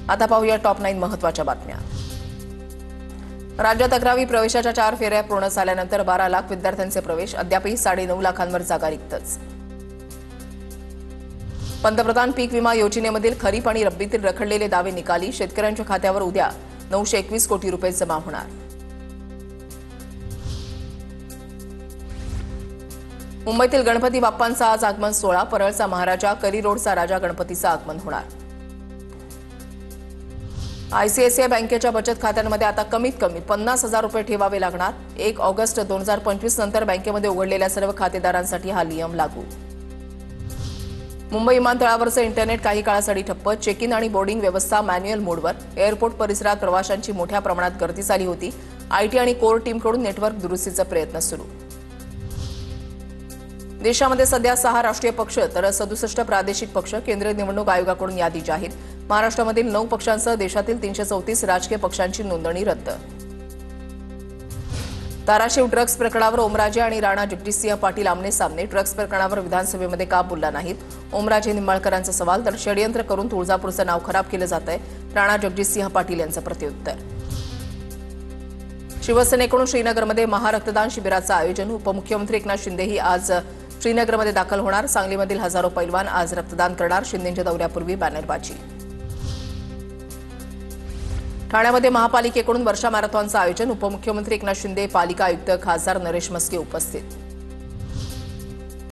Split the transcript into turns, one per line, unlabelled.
आता पाहूया टॉप 9 महत्त्वाच्या बातम्या। राज्यात 11वी प्रवेशाच्या 4 फेऱ्या पूर्ण झाल्यानंतर 12 लाख विद्यार्थ्यांचे प्रवेश, अद्यापही 9.5 लाखांवर जागा रिक्तच। पंतप्रधान पीक विमा योजनेमधील खरीप आणि रब्बीतील रखडलेले दावे निकाली, शेतकऱ्यांच्या खात्यावर उद्या 921 कोटी रुपये जमा होणार। मुंबईतील गणपती बाप्पांचा आज आगमन सोहळा, परळचा महाराजा, करी रोडचा राजा गणपतीचं आगमन होणार। आयसीआयसीआय बँकेच्या बचत खात्यांमध्ये आता कमीत कमी 50,000 रुपये ठेवावे लागणार। 1 ऑगस्ट 2025 नंतर बँकेमध्ये उघडलेल्या सर्व खातेदारांसाठी हा नियम लागू। मुंबई विमानतळावरचं इंटरनेट काही काळासाठी ठप्प, चेक इन आणि बोर्डिंग व्यवस्था मॅन्युअल मोडवर। एअरपोर्ट परिसरात प्रवाशांची मोठ्या प्रमाणात गर्दी झाली होती। आयटी आणि कोर टीमकडून नेटवर्क दुरुस्तीचा प्रयत्न सुरू। देशामध्ये सध्या 6 राष्ट्रीय पक्ष तर 67 प्रादेशिक पक्ष, केंद्रीय निवडणूक आयोगाकडून यादी जाहीर। महाराष्ट्रामधील 9 पक्षांसह देशातील 334 राजकीय पक्षांची नोंदणी रद्द। धाराशिव ड्रग्ज प्रकरणावर ओमराजे आणि राणा जगजितसिंह पाटील आमने सामने, ड्रग्ज प्रकरणावर विधानसभेमध्ये का बोलला नाहीत? ओमराजे निंबाळकरांचा सवाल, तर षडयंत्र करून तुळजापूरचं नाव खराब केलं जातंय, राणा जगजितसिंह पाटील यांचं प्रत्युत्तर। शिवसेनेकडून श्रीनगरमध्ये महारक्तदान शिबिराचं आयोजन, उपमुख्यमंत्री एकनाथ शिंदेही आज श्रीनगरमध्ये दाखल होणार। सांगलीमधील हजारो पैलवान आज रक्तदान करणार, शिंदेंच्या दौऱ्यापूर्वी बॅनरबाजी। ठाण्यामध्ये महापालिकेकडून वर्षा मॅरेथॉनचं आयोजन, उपमुख्यमंत्री एकनाथ शिंदे, पालिका आयुक्त खासदार नरेश मस्के उपस्थित।